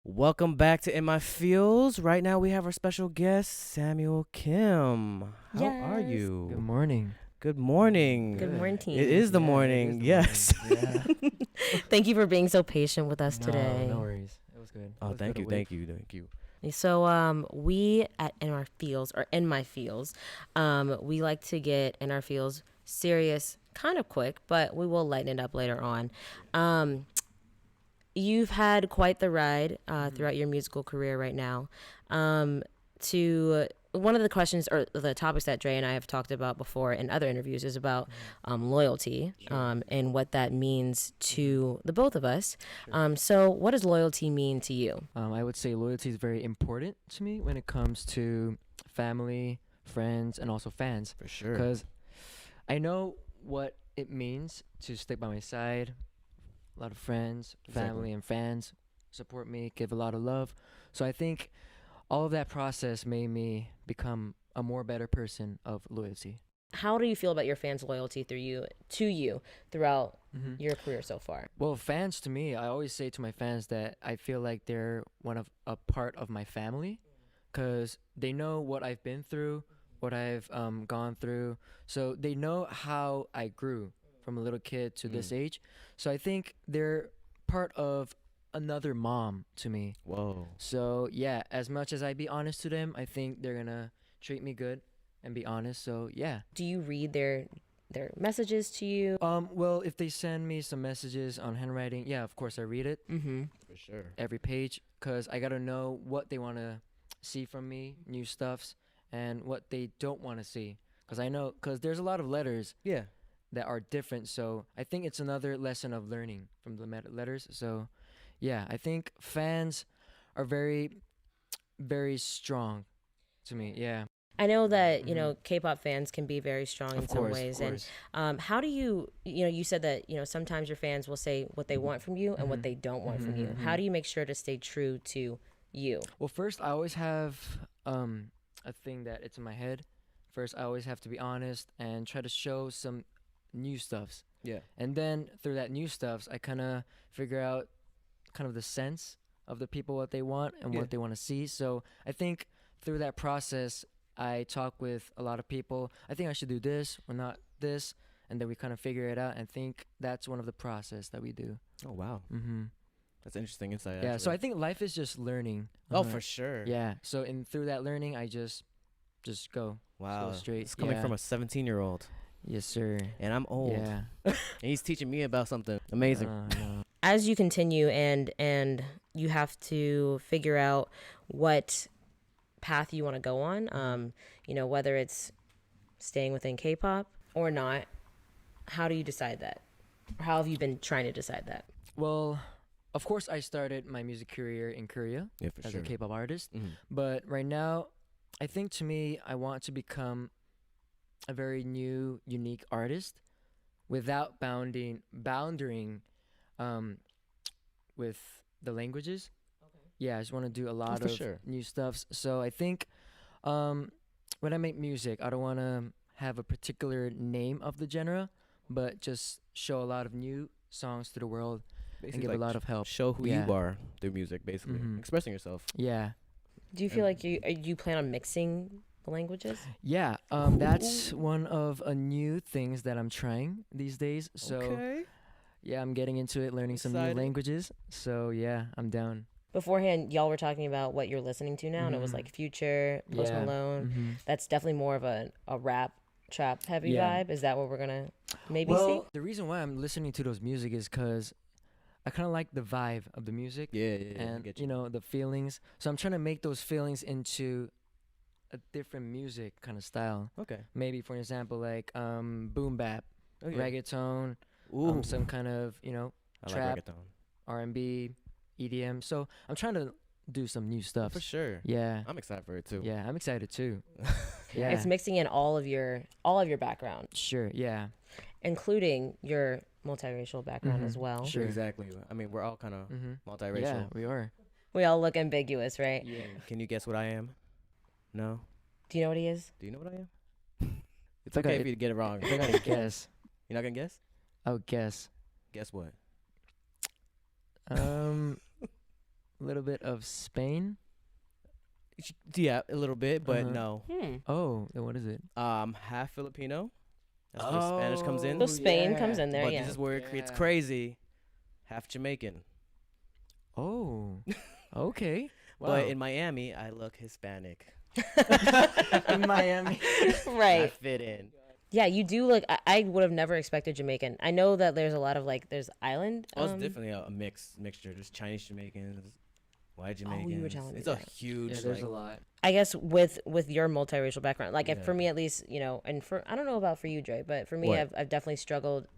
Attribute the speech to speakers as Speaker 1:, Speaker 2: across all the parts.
Speaker 1: Welcome back to In My Fields. Right now we have our special guest, Samuel Kim. How are
Speaker 2: Yes.
Speaker 1: you?
Speaker 3: Good morning.
Speaker 1: Good morning.
Speaker 2: Good morning.
Speaker 1: It is the
Speaker 3: Yeah,
Speaker 1: morning.
Speaker 3: it is the
Speaker 1: Yes.
Speaker 3: morning. Yeah.
Speaker 2: Thank you for being so patient with us
Speaker 3: No,
Speaker 2: today.
Speaker 3: no worries. It was good.
Speaker 1: Oh, thank you. Thank you. Thank you.
Speaker 2: So we at In Our Fields or In My Fields, we like to get In Our Fields serious kind of quick, but we will lighten it up later on. You've had quite the ride throughout your musical career right now. To one of the questions or the topics that Dre and I have talked about before in other interviews is about loyalty and what that means to the both of us. So what does loyalty mean to you?
Speaker 3: I would say loyalty is very important to me when it comes to family, friends, and also fans.
Speaker 1: For sure.
Speaker 3: Because I know what it means to stick by my side. A lot of friends, family, and fans support me, give a lot of love. So I think all of that process made me become a more better person of loyalty.
Speaker 2: How do you feel about your fans' loyalty to you throughout your career so far?
Speaker 3: Well, fans to me, I always say to my fans that I feel like they're a part of my family, because they know what I've been through, what I've gone through. So they know how I grew from a little kid to this age. So I think they're part of another mom to me.
Speaker 1: Whoa.
Speaker 3: So yeah, as much as I be honest to them, I think they're gonna treat me good and be honest. So yeah.
Speaker 2: Do you read their messages to you?
Speaker 3: Well, if they send me some messages on handwriting, yeah, of course I read it.
Speaker 1: For sure.
Speaker 3: Every page, because I gotta know what they want to see from me, new stuffs, and what they don't want to see. Because I know, because there's a lot of letters
Speaker 1: Yeah.
Speaker 3: that are different. So I think it's another lesson of learning from the letters. So yeah, I think fans are very, very strong to me. Yeah.
Speaker 2: I know that, K-pop fans can be very strong in
Speaker 3: Of
Speaker 2: some
Speaker 3: course,
Speaker 2: ways.
Speaker 3: of course.
Speaker 2: And how do you said that, sometimes your fans will say what they want from you and what they don't want from you. How do you make sure to stay true to you?
Speaker 3: Well, first, I always have a thing that it's in my head. First, I always have to be honest and try to show some new stuffs.
Speaker 1: Yeah.
Speaker 3: And then through that new stuffs, I kind of figure out kind of the sense of the people, what they want and what they want to see. So I think through that process, I talk with a lot of people. I think I should do this or not this. And then we kind of figure it out and think that's one of the process that we do.
Speaker 1: Oh, wow. That's interesting insight.
Speaker 3: Yeah. So
Speaker 1: actually.
Speaker 3: I think life is just learning.
Speaker 1: Oh, for sure.
Speaker 3: Yeah. So through that learning, I just go.
Speaker 1: Wow.
Speaker 3: Go straight.
Speaker 1: It's coming from a 17-year-old.
Speaker 3: Yes, sir.
Speaker 1: And I'm old.
Speaker 3: Yeah.
Speaker 1: And he's teaching me about something amazing.
Speaker 3: No.
Speaker 2: As you continue and you have to figure out what path you want to go on, whether it's staying within K-pop or not, how do you decide that? Or how have you been trying to decide that?
Speaker 3: Well, of course, I started my music career in Korea
Speaker 1: Yeah,
Speaker 3: as
Speaker 1: for
Speaker 3: a K-pop artist.
Speaker 1: sure.
Speaker 3: But right now, I think to me, I want to become a very new, unique artist without bounding with the languages. Okay. Yeah, I just want to do a lot
Speaker 1: for
Speaker 3: of
Speaker 1: sure.
Speaker 3: new stuffs. So I think when I make music, I don't want to have a particular name of the genre, but just show a lot of new songs to the world and give a lot of help.
Speaker 1: Show who
Speaker 3: Yeah.
Speaker 1: you are through music, basically. Expressing yourself.
Speaker 3: Yeah.
Speaker 2: Do you feel like you plan on mixing the languages?
Speaker 3: Yeah, that's one of a new things that I'm trying these days. So yeah, I'm getting into it, learning some new
Speaker 1: Excited.
Speaker 3: languages. So yeah, I'm down.
Speaker 2: Beforehand, y'all were talking about what you're listening to now, and it was like Future, Post
Speaker 3: Yeah.
Speaker 2: Malone. That's definitely more of a rap, trap heavy
Speaker 3: Yeah.
Speaker 2: vibe. Is that what we're gonna maybe
Speaker 3: Well,
Speaker 2: see?
Speaker 3: the reason why I'm listening to those music is because I kind of like the vibe of the music.
Speaker 1: Yeah. I
Speaker 3: And
Speaker 1: get
Speaker 3: you know the feelings. So I'm trying to make those feelings into a different music kind of style.
Speaker 1: Okay.
Speaker 3: Maybe for example, like boom bap,
Speaker 1: Okay.
Speaker 3: reggaeton,
Speaker 1: Ooh.
Speaker 3: some kind of
Speaker 1: I
Speaker 3: trap,
Speaker 1: like reggaeton.
Speaker 3: R&B, EDM. So I'm trying to do some new stuff.
Speaker 1: For sure.
Speaker 3: Yeah.
Speaker 1: I'm excited for it too.
Speaker 3: Yeah, I'm excited too. Yeah.
Speaker 2: It's mixing in all of your background,
Speaker 3: Sure. Yeah.
Speaker 2: including your multiracial background as well.
Speaker 3: Sure.
Speaker 1: Exactly. I mean, we're all kind of multiracial.
Speaker 3: Yeah, we are.
Speaker 2: We all look ambiguous, right?
Speaker 3: Yeah.
Speaker 1: Can you guess what I am? No.
Speaker 2: Do you know what he is?
Speaker 1: Do you know what I am? It's
Speaker 3: I got
Speaker 1: okay
Speaker 3: it.
Speaker 1: if you get it wrong.
Speaker 3: I gotta guess.
Speaker 1: You're not gonna guess?
Speaker 3: I would guess.
Speaker 1: Guess what?
Speaker 3: little bit of Spain.
Speaker 1: Yeah, a little bit, but
Speaker 3: Uh-huh.
Speaker 1: no.
Speaker 3: Oh, then what is it?
Speaker 1: Half Filipino. That's where Spanish comes in.
Speaker 2: So Spain comes in there,
Speaker 1: But
Speaker 2: yeah.
Speaker 1: this is where it gets
Speaker 3: Yeah.
Speaker 1: crazy. Half Jamaican.
Speaker 3: Oh, okay.
Speaker 1: But in Miami, I look Hispanic.
Speaker 3: in Miami.
Speaker 1: I
Speaker 2: Right.
Speaker 1: fit in.
Speaker 2: Yeah, you do look. I would have never expected Jamaican. I know that there's a lot of like there's island.
Speaker 1: Oh, it's definitely a mixture. There's Chinese Jamaicans, white Jamaicans.
Speaker 2: you were telling me
Speaker 1: it's a
Speaker 2: that.
Speaker 1: huge.
Speaker 3: Yeah, there's
Speaker 1: like,
Speaker 3: a lot.
Speaker 2: I guess with your multiracial background, like if for
Speaker 1: Yeah.
Speaker 2: me at least, you know, and for I don't know about for you, Dre, but for me,
Speaker 1: What?
Speaker 2: I've definitely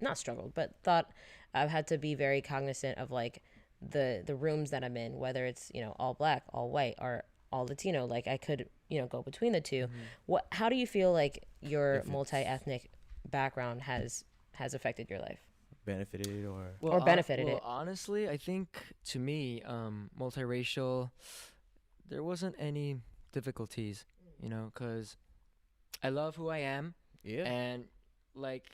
Speaker 2: not struggled, but thought I've had to be very cognizant of like the rooms that I'm in, whether it's you know all black, all white, or all Latino. Like I could you know go between the 2. How do you feel like your multi-ethnic background has affected your life?
Speaker 1: benefited or
Speaker 2: Or benefited it.
Speaker 3: Honestly, I think to me, multiracial, there wasn't any difficulties, you know, because I love who I am.
Speaker 1: yeah.
Speaker 3: And like,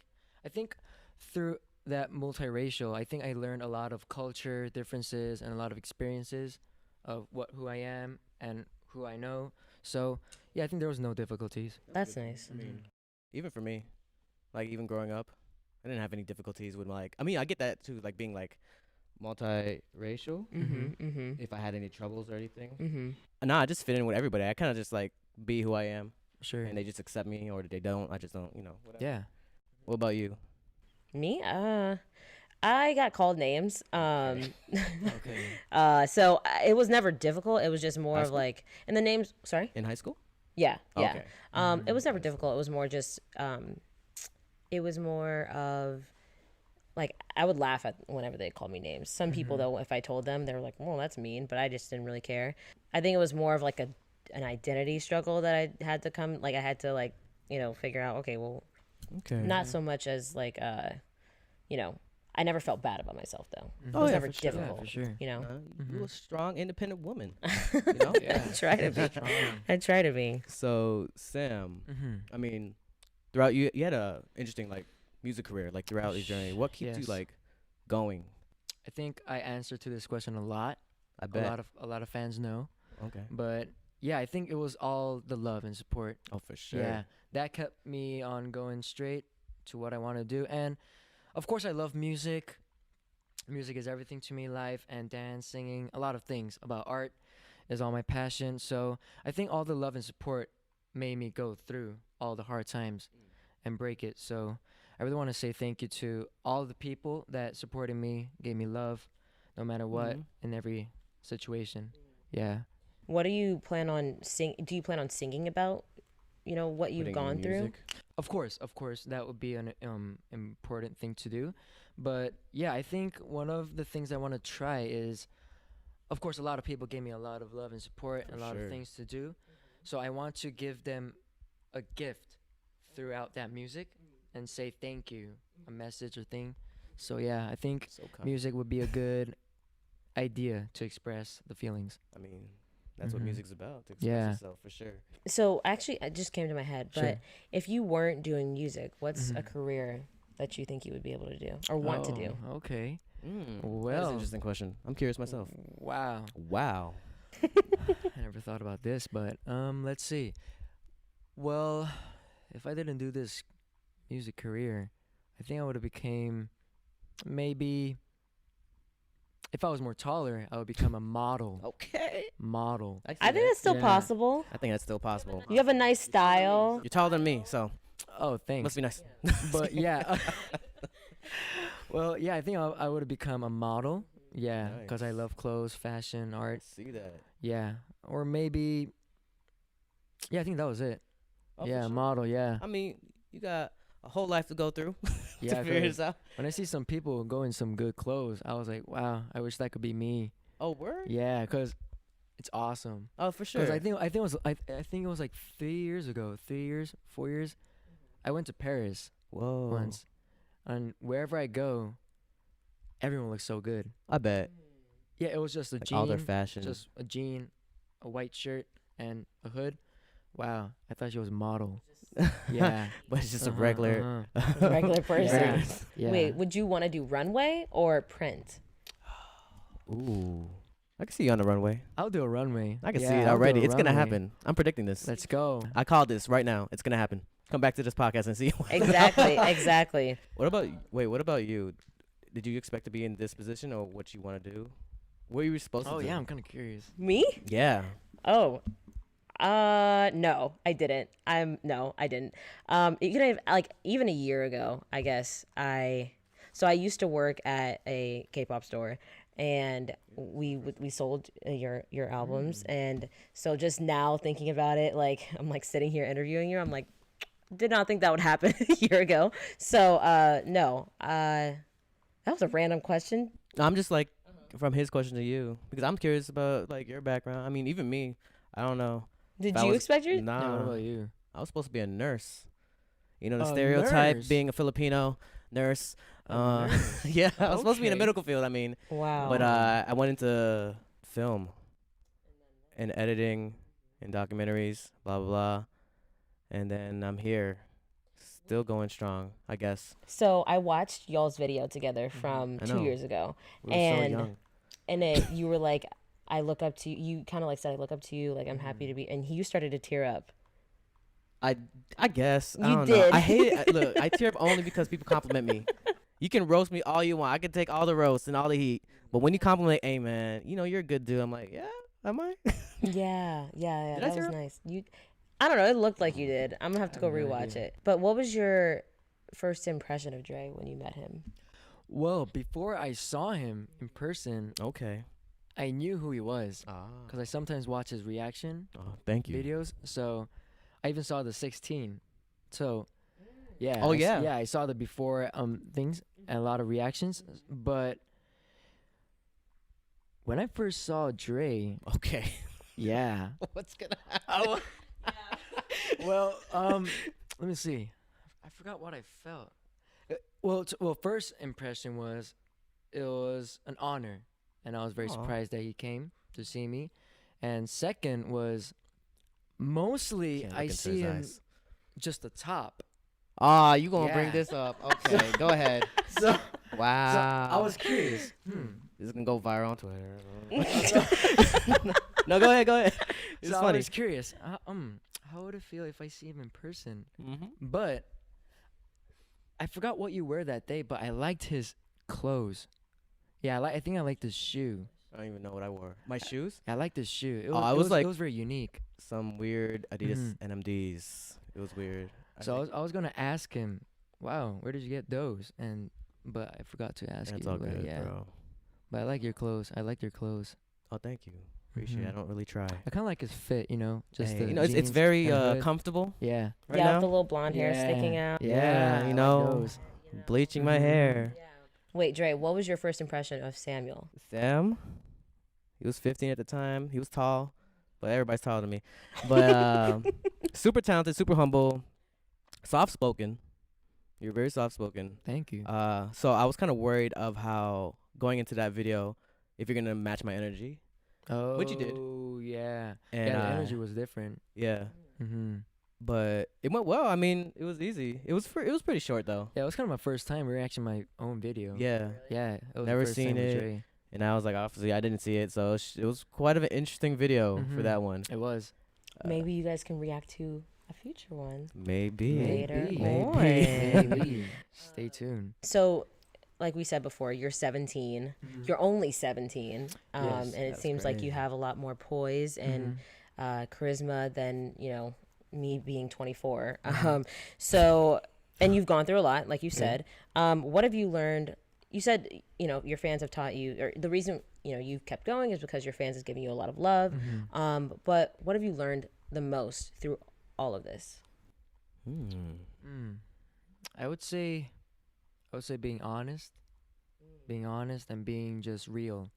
Speaker 3: I think through that multiracial, I think I learned a lot of culture differences and a lot of experiences of who I am and who I know. So yeah, I think there was no difficulties.
Speaker 2: That's nice.
Speaker 1: I mean, even for me, like even growing up, I didn't have any difficulties with like. I mean, I get that too, like being like multiracial. If I had any troubles or anything, nah, I just fit in with everybody. I kind of just like be who I am,
Speaker 3: Sure.
Speaker 1: and they just accept me, or they don't. I just don't, you know. Whatever.
Speaker 3: Yeah.
Speaker 1: What about you?
Speaker 2: Me, I got called names.
Speaker 3: Okay.
Speaker 2: So it was never difficult. It was just more
Speaker 1: High
Speaker 2: of
Speaker 1: school?
Speaker 2: like, and the names. Sorry.
Speaker 1: In high school?
Speaker 2: Yeah, yeah.
Speaker 1: Okay.
Speaker 2: It was never difficult. It was more just, it was more of, like, I would laugh at whenever they called me names. Some people though, if I told them, they were like, "Well, that's mean," but I just didn't really care. I think it was more of like an identity struggle that I had to I had to like, you know, figure out. Okay, well,
Speaker 1: Okay.
Speaker 2: not so much as like, you know, I never felt bad about myself though. It
Speaker 1: Oh,
Speaker 2: was
Speaker 1: yeah,
Speaker 2: never
Speaker 1: for sure.
Speaker 2: difficult.
Speaker 3: For sure.
Speaker 2: You know.
Speaker 1: You a strong, independent woman. You know?
Speaker 3: Yeah.
Speaker 2: I try to be. I try to be.
Speaker 1: So Sam,
Speaker 3: Mm-hmm.
Speaker 1: I mean, throughout you had a interesting like music career, like throughout your journey. What keeps you
Speaker 3: Yes.
Speaker 1: like going?
Speaker 3: I think I answered to this question a lot.
Speaker 1: I bet.
Speaker 3: A lot of fans know.
Speaker 1: Okay.
Speaker 3: But yeah, I think it was all the love and support.
Speaker 1: Oh, for sure.
Speaker 3: Yeah, that kept me on going straight to what I want to do. And of course, I love music. Music is everything to me. Life and dance, singing, a lot of things about art is all my passion. So I think all the love and support made me go through all the hard times and break it. So I really want to say thank you to all the people that supported me, gave me love, no matter what, in every situation. Yeah.
Speaker 2: What do you plan on Do you plan on singing about, you know, what you've
Speaker 1: Putting
Speaker 2: gone through?
Speaker 1: music.
Speaker 3: Of course, that would be an important thing to do. But yeah, I think one of the things I want to try is, of course, a lot of people gave me a lot of love and support and a lot
Speaker 1: sure.
Speaker 3: of things to do. So I want to give them a gift throughout that music and say thank you, a message or thing. So yeah, I think
Speaker 1: So kind.
Speaker 3: music would be a good idea to express the feelings.
Speaker 1: I mean, that's what
Speaker 3: Mhm.
Speaker 1: music's about. To express
Speaker 3: Yeah.
Speaker 1: yourself for sure.
Speaker 2: So actually, it just came to my head. But
Speaker 3: Sure.
Speaker 2: if you weren't doing music, what's a
Speaker 3: Mhm.
Speaker 2: career that you think you would be able to do or want to do?
Speaker 3: Oh, okay.
Speaker 1: That's
Speaker 3: Well.
Speaker 1: an interesting question. I'm curious myself.
Speaker 3: Wow.
Speaker 1: Wow.
Speaker 3: I never thought about this, but let's see. Well, if I didn't do this music career, I think I would have became maybe if I was more taller, I would become a model.
Speaker 1: Okay.
Speaker 3: Model.
Speaker 1: I, see
Speaker 2: I think
Speaker 1: that.
Speaker 2: it's still
Speaker 3: Yeah.
Speaker 2: possible.
Speaker 1: I think that's still possible.
Speaker 2: You have a nice style.
Speaker 1: You're taller than me, so
Speaker 3: Oh, thanks.
Speaker 1: must be nice.
Speaker 3: But yeah. Well, yeah, I think I would have become a model. Yeah, because I
Speaker 1: Nice.
Speaker 3: love clothes, fashion,
Speaker 1: I
Speaker 3: art.
Speaker 1: see that.
Speaker 3: Yeah. Or maybe yeah, I think that was it.
Speaker 1: Oh, for
Speaker 3: yeah,
Speaker 1: sure.
Speaker 3: model, yeah.
Speaker 1: I mean, you got a whole life to go through
Speaker 3: Yeah,
Speaker 1: to figure
Speaker 3: 'cause
Speaker 1: this out.
Speaker 3: when I see some people go in some good clothes, I was like, wow, I wish that could be me.
Speaker 1: Oh, word?
Speaker 3: Yeah, because it's awesome.
Speaker 1: Oh, for sure.
Speaker 3: Because I think it was like 3 years ago, 4 years. I went to Paris
Speaker 1: Whoa.
Speaker 3: once, and wherever I go, everyone looks so good.
Speaker 1: I bet.
Speaker 3: Yeah, it was just a
Speaker 1: Like
Speaker 3: jean,
Speaker 1: all their fashion.
Speaker 3: just a jean, a white shirt, and a hood. Wow, I thought she was a model. Yeah,
Speaker 1: but it's just a
Speaker 3: Uh-huh,
Speaker 1: regular.
Speaker 3: uh-huh.
Speaker 2: Regular person.
Speaker 3: Yeah, yeah.
Speaker 2: Wait, would you want to do runway or print?
Speaker 1: Ooh. I can see you on the runway.
Speaker 3: I'll do a runway.
Speaker 1: I can see
Speaker 3: Yeah,
Speaker 1: it
Speaker 3: I'll do
Speaker 1: already.
Speaker 3: a
Speaker 1: It's gonna
Speaker 3: runway.
Speaker 1: happen. I'm predicting this.
Speaker 3: Let's go.
Speaker 1: I called this right now. It's gonna happen. Come back to this podcast and see.
Speaker 2: Exactly.
Speaker 1: What about you? Did you expect to be in this position or what you want to do? What were you supposed to
Speaker 3: Oh
Speaker 1: do?
Speaker 3: yeah, I'm kind of curious.
Speaker 2: Me?
Speaker 1: Yeah.
Speaker 2: Oh. No, I didn't. No, I didn't. Even a year ago, I guess I used to work at a K-pop store, and we sold your albums, and so just now thinking about it, like I'm like sitting here interviewing you, I'm like, did not think that would happen a year ago. So no, that was a random question.
Speaker 1: I'm just like from his question to you because I'm curious about like your background. I mean, even me, I don't know.
Speaker 2: Did
Speaker 1: If I
Speaker 2: you
Speaker 1: was-
Speaker 2: expect your?
Speaker 1: Nah.
Speaker 3: Yeah, what about you?
Speaker 1: I was supposed to be a nurse. You know the
Speaker 3: A
Speaker 1: stereotype
Speaker 3: nurse?
Speaker 1: being a Filipino nurse.
Speaker 3: A nurse?
Speaker 1: Yeah, I was supposed to be in the
Speaker 3: Okay.
Speaker 1: medical field. I mean,
Speaker 2: Wow.
Speaker 1: but I went into film and editing and documentaries, blah blah blah, and then I'm here, still going strong. I guess
Speaker 2: So I watched y'all's video together from
Speaker 1: I
Speaker 2: 2
Speaker 1: know.
Speaker 2: years ago,
Speaker 1: we were
Speaker 2: And-
Speaker 1: so young.
Speaker 2: and you were like, I look up to you. You kind of like said, I look up to you. Like I'm happy to be. And you started to tear up.
Speaker 1: I guess I
Speaker 2: You
Speaker 1: don't know.
Speaker 2: did.
Speaker 1: I hate it. Look, I tear up only because people compliment me. You can roast me all you want. I can take all the roast and all the heat. But when you compliment, hey man, you know you're a good dude. I'm like, yeah, am I?
Speaker 2: Yeah.
Speaker 1: Did I
Speaker 2: That
Speaker 1: tear
Speaker 2: was
Speaker 1: up?
Speaker 2: nice. I don't know. It looked like you did. I'm gonna have to go
Speaker 3: have no
Speaker 2: rewatch
Speaker 3: idea.
Speaker 2: it. But what was your first impression of Dre when you met him?
Speaker 3: Well, before I saw him in person,
Speaker 1: Okay.
Speaker 3: I knew who he was
Speaker 1: Ah.
Speaker 3: because I sometimes watch his reaction
Speaker 1: Oh, thank you.
Speaker 3: videos. So I even saw the 16. So yeah.
Speaker 1: Oh,
Speaker 3: I
Speaker 1: yeah.
Speaker 3: Yeah, I saw the before things and a lot of reactions. But when I first saw Dre,
Speaker 1: Okay.
Speaker 3: yeah.
Speaker 1: What's gonna happen?
Speaker 3: Well, let me see. I forgot what I felt. Well, first impression was it was an honor, and I was very
Speaker 1: Aw.
Speaker 3: surprised that he came to see me. And second was mostly
Speaker 1: Can't look
Speaker 3: I
Speaker 1: into
Speaker 3: see
Speaker 1: his
Speaker 3: him
Speaker 1: eyes.
Speaker 3: just the top.
Speaker 1: Ah, you gonna bring
Speaker 3: Yeah.
Speaker 1: this up? Okay, go ahead.
Speaker 3: So,
Speaker 1: Wow.
Speaker 3: I was curious.
Speaker 1: This is gonna go viral on Twitter. No, go ahead. Go ahead. It's
Speaker 3: So I
Speaker 1: funny.
Speaker 3: was curious. How would it feel if I see him in person?
Speaker 1: Mm-hmm.
Speaker 3: But I forgot what you wear that day. But I liked his clothes. Yeah, I think I liked his shoe.
Speaker 1: I don't even know what I wore. My shoes?
Speaker 3: I liked his shoe. It
Speaker 1: Oh,
Speaker 3: was,
Speaker 1: I
Speaker 3: it
Speaker 1: was
Speaker 3: was
Speaker 1: like-
Speaker 3: it was very unique.
Speaker 1: Some weird Adidas
Speaker 3: Mhm.
Speaker 1: NMDs. It was weird.
Speaker 3: So I was gonna ask him, "Wow, where did you get those?" But I forgot to ask
Speaker 1: That's
Speaker 3: you.
Speaker 1: all
Speaker 3: but
Speaker 1: good,
Speaker 3: yeah,
Speaker 1: bro.
Speaker 3: but I like your clothes. I like your clothes.
Speaker 1: Oh, thank you. Appreciate it. I
Speaker 3: Mhm.
Speaker 1: don't really try.
Speaker 3: I kind of like his fit. Just
Speaker 1: Hey,
Speaker 3: the
Speaker 1: you know, it's
Speaker 3: jeans
Speaker 1: very
Speaker 3: and hood.
Speaker 1: comfortable
Speaker 3: Yeah.
Speaker 1: right
Speaker 2: yeah,
Speaker 1: now.
Speaker 2: with the little blonde hair
Speaker 3: Yeah.
Speaker 2: sticking out.
Speaker 1: Yeah,
Speaker 3: I
Speaker 1: you
Speaker 3: like
Speaker 1: know.
Speaker 3: those.
Speaker 1: Bleaching my
Speaker 3: Mhm.
Speaker 1: hair.
Speaker 2: Wait, Dre, what was your first impression of Samuel?
Speaker 1: Sam, he was 15 at the time. He was tall, but everybody's taller than me. But super talented, super humble, soft spoken. You're very soft spoken.
Speaker 3: Thank you.
Speaker 1: So I was kind of worried of how going into that video, if you're gonna match my energy.
Speaker 3: Oh,
Speaker 1: what you did.
Speaker 3: Yeah.
Speaker 1: And
Speaker 3: Yeah, the energy was different.
Speaker 1: yeah,
Speaker 3: Mm-hmm.
Speaker 1: but it went well. I mean, it was easy. It was pretty short though.
Speaker 3: Yeah, it was kind of my first time reacting my own video.
Speaker 1: Yeah,
Speaker 3: Yeah. It was the
Speaker 1: Never
Speaker 3: first
Speaker 1: seen
Speaker 3: time with
Speaker 1: it.
Speaker 3: Dre.
Speaker 1: and I was like, obviously, I didn't see it, so it was quite of an interesting video for
Speaker 3: Mhm.
Speaker 1: that one.
Speaker 3: It was.
Speaker 2: Maybe you guys can react to a future one.
Speaker 1: Maybe.
Speaker 2: Later
Speaker 3: Maybe.
Speaker 2: on.
Speaker 3: Maybe. Stay tuned.
Speaker 2: So, like we said before, you're 17. You're only 17,
Speaker 3: Yes,
Speaker 2: and it
Speaker 1: that's
Speaker 2: seems like you
Speaker 1: crazy.
Speaker 2: have a lot more poise and charisma than me being 24. So, and you've gone through a lot, like you said. What have you learned? You said your fans have taught you, or the reason you've kept going is because your fans is giving you a lot of love. But what have you learned the most through all of this?
Speaker 3: I would say being honest, and being just real.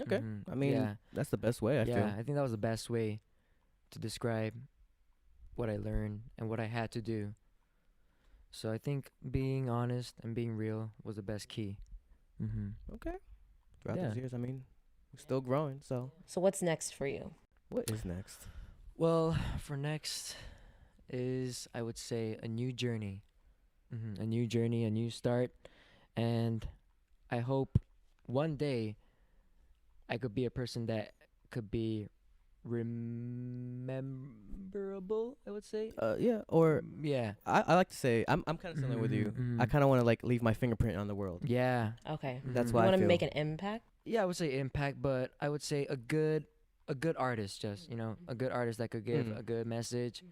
Speaker 1: Okay.
Speaker 3: Mhm.
Speaker 1: I mean,
Speaker 3: yeah,
Speaker 1: that's the best way, I
Speaker 3: yeah.
Speaker 1: feel.
Speaker 3: I think that was the best way to describe what I learned and what I had to do. So I think being honest and being real was the best key.
Speaker 1: Okay. Throughout
Speaker 3: Yeah.
Speaker 1: those years, I mean, we're still growing, so
Speaker 2: So, what's next for you?
Speaker 1: what is next?
Speaker 3: Well, for next is I would say a new journey. A new journey, a new start, and I hope one day I could be a person that could be rememberable, I would say.
Speaker 1: Yeah, or
Speaker 3: Yeah.
Speaker 1: I like to say I'm kind of similar with you. I kind of want to like leave my fingerprint on the world.
Speaker 3: Yeah.
Speaker 2: Okay.
Speaker 1: That's
Speaker 2: You
Speaker 1: why I
Speaker 2: want to
Speaker 1: feel.
Speaker 2: make an impact?
Speaker 3: Yeah, I would say impact, but I would say a good artist, just, a good artist that could give a good message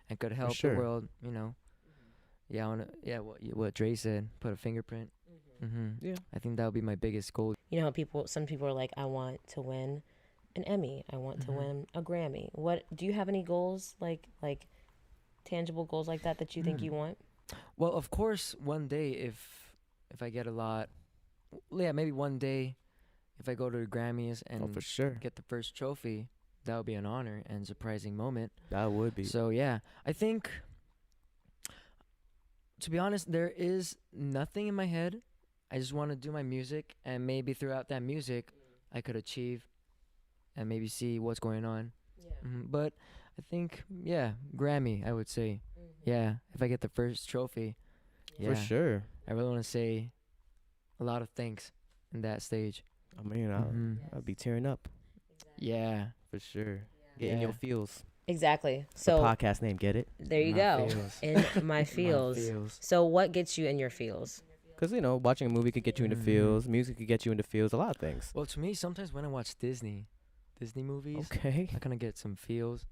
Speaker 3: and could help
Speaker 1: sure.
Speaker 3: the world, Yeah, what Dre said, put a fingerprint.
Speaker 1: Yeah.
Speaker 3: I think that would be my biggest goal.
Speaker 2: You know how some people are like, I want to win an Emmy. I want to win a Grammy. What do you have any goals, like tangible goals like that you think you want?
Speaker 3: Well, of course, one day if I get a lot, maybe one day if I go to the Grammys and
Speaker 1: for sure.
Speaker 3: get the first trophy, that would be an honor and surprising moment.
Speaker 1: That would be.
Speaker 3: So yeah, I think, to be honest, there is nothing in my head. I just want to do my music, and maybe throughout that music, I could achieve and maybe see what's going on.
Speaker 2: Yeah.
Speaker 3: But I think, Grammy, I would say. Yeah, if I get the first trophy.
Speaker 1: For sure.
Speaker 3: I really want to say a lot of thanks in that stage.
Speaker 1: I mean, I'll be tearing up.
Speaker 3: Yeah.
Speaker 1: For sure. Get in your feels.
Speaker 2: Exactly.
Speaker 1: The
Speaker 2: So
Speaker 1: podcast name, get it?
Speaker 2: there you
Speaker 3: My
Speaker 2: go.
Speaker 3: feels.
Speaker 2: In my feels. So what gets you in your feels?
Speaker 1: Because, watching a movie could get you into feels. Music could get you into feels. A lot of things.
Speaker 3: Well, to me, sometimes when I watch Disney movies,
Speaker 1: Okay.
Speaker 3: I kind of get some feels.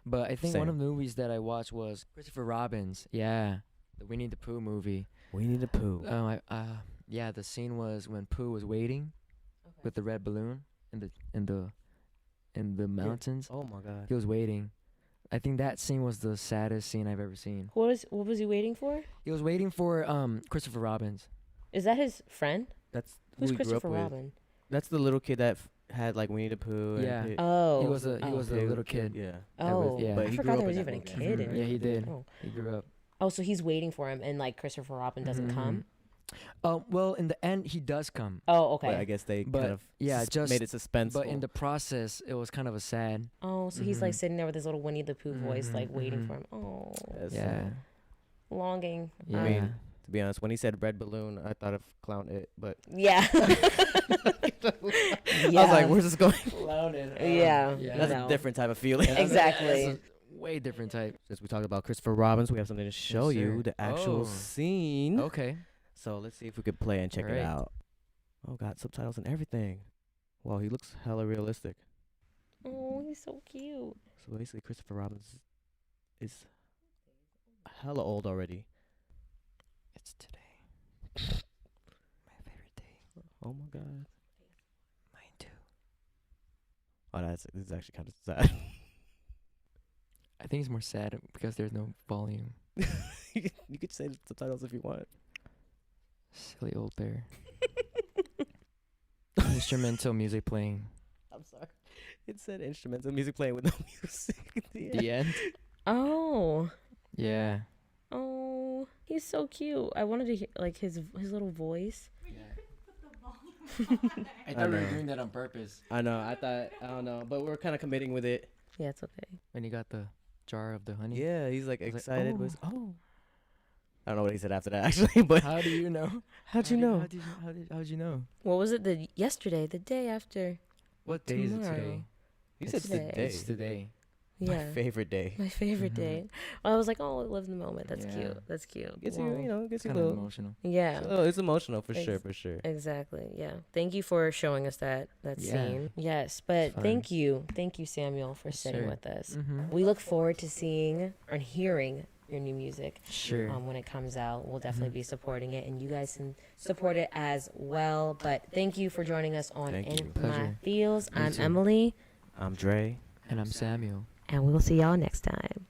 Speaker 3: But I think one of the movies that I watched was Christopher Robin's. Yeah, the Winnie the Pooh movie.
Speaker 1: Winnie the Pooh.
Speaker 3: The scene was when Pooh was waiting with the red balloon in the mountains.
Speaker 1: Oh my God.
Speaker 3: He was waiting. I think that scene was the saddest scene I've ever seen.
Speaker 2: What was he waiting for?
Speaker 3: He was waiting for Christopher Robin's.
Speaker 2: Is that his friend?
Speaker 1: That's
Speaker 2: Who's
Speaker 1: who he grew up
Speaker 2: Christopher
Speaker 1: with.
Speaker 2: Robin?
Speaker 1: That's the little kid that had like Winnie the Pooh.
Speaker 3: Yeah.
Speaker 1: And
Speaker 2: Oh.
Speaker 3: He was a little kid.
Speaker 1: Yeah.
Speaker 2: Oh.
Speaker 3: yeah.
Speaker 1: But
Speaker 2: I
Speaker 1: he
Speaker 2: forgot
Speaker 1: grew
Speaker 2: there
Speaker 1: up
Speaker 2: was
Speaker 1: in
Speaker 2: even a
Speaker 1: that movie.
Speaker 2: kid in it.
Speaker 3: Yeah, he did.
Speaker 2: Oh.
Speaker 3: He grew up.
Speaker 2: Oh, so he's waiting for him, and like Christopher Robin doesn't come.
Speaker 3: Well, in the end, he does come.
Speaker 2: Oh, okay.
Speaker 1: But I guess they
Speaker 3: But,
Speaker 1: kind of
Speaker 3: just
Speaker 1: made it suspenseful.
Speaker 3: But in the process, it was kind of a sad.
Speaker 2: Oh, so he's like sitting there with his little Winnie the Pooh voice, like waiting for him. Oh,
Speaker 1: Yes.
Speaker 2: longing.
Speaker 3: Yeah.
Speaker 1: I mean, to be honest, when he said red balloon, I thought of Clown It, but
Speaker 2: Yeah.
Speaker 1: I was like, where's this going?
Speaker 3: Clown It.
Speaker 2: Yeah.
Speaker 1: That's
Speaker 2: No.
Speaker 1: a different type of feeling.
Speaker 2: Exactly.
Speaker 3: That's a way different type.
Speaker 1: Since we talked about Christopher Robin, we have something to show you,
Speaker 3: sir.
Speaker 1: the actual
Speaker 3: Oh.
Speaker 1: scene.
Speaker 3: Okay.
Speaker 1: So let's see if we could play and check it
Speaker 3: Alright.
Speaker 1: out. Oh, got subtitles and everything. Wow, he looks hella realistic.
Speaker 2: Oh, he's so cute.
Speaker 1: So basically, Christopher Robin is hella old already.
Speaker 3: It's today. My favorite day.
Speaker 1: Oh my God.
Speaker 3: Mine too.
Speaker 1: Oh, this is actually kind of sad.
Speaker 3: I think it's more sad because there's no volume.
Speaker 1: You could say the subtitles if you want.
Speaker 3: Silly old bear. Instrumental music playing.
Speaker 1: I'm sorry. It said instrumental music playing with no music at the end.
Speaker 3: The end.
Speaker 2: Oh.
Speaker 3: Yeah.
Speaker 2: Oh, he's so cute. I wanted to hear like his little voice.
Speaker 3: I
Speaker 1: thought we were
Speaker 3: doing that on purpose.
Speaker 1: I know. I don't know. But we're kind of committing with it.
Speaker 2: Yeah, it's okay.
Speaker 3: When he got the jar of the honey.
Speaker 1: Yeah, he's like
Speaker 3: I was like,
Speaker 1: excited.
Speaker 3: oh.
Speaker 1: I don't know what he said after that, actually. But
Speaker 3: How do you know?
Speaker 1: how'd you know?
Speaker 3: How'd you know?
Speaker 2: What was it? The day after?
Speaker 3: What day is it
Speaker 2: Tomorrow.
Speaker 3: today?
Speaker 1: He said
Speaker 2: today.
Speaker 1: today.
Speaker 3: It's today.
Speaker 1: My
Speaker 2: Yeah.
Speaker 1: favorite day.
Speaker 2: My favorite day. Well, I was like, oh, live in the moment. That's
Speaker 3: Yeah.
Speaker 2: cute. That's cute.
Speaker 1: Gets
Speaker 2: Wow.
Speaker 1: you, gets you a
Speaker 3: Kind of
Speaker 1: little.
Speaker 3: emotional.
Speaker 2: Yeah.
Speaker 1: Oh, it's emotional for
Speaker 2: Ex-
Speaker 1: sure, for sure.
Speaker 2: Exactly. Yeah. Thank you for showing us that
Speaker 3: Yeah.
Speaker 2: scene. Yes, but
Speaker 3: fun.
Speaker 2: thank you, Samuel, for
Speaker 3: Yes,
Speaker 2: sitting
Speaker 3: sir.
Speaker 2: with us.
Speaker 3: Mm-hmm.
Speaker 2: We look forward to seeing or hearing your new music
Speaker 3: Sure.
Speaker 2: when it comes out. We'll definitely be supporting it, and you guys can support it as well. But thank you for joining us on
Speaker 1: Thank
Speaker 2: In
Speaker 1: you.
Speaker 2: My
Speaker 3: Pleasure.
Speaker 2: Feels.
Speaker 3: You
Speaker 2: I'm
Speaker 3: too.
Speaker 2: Emily,
Speaker 3: Mm-hmm.
Speaker 1: I'm Dre.
Speaker 3: And I'm Samuel.
Speaker 2: and we will see y'all next time.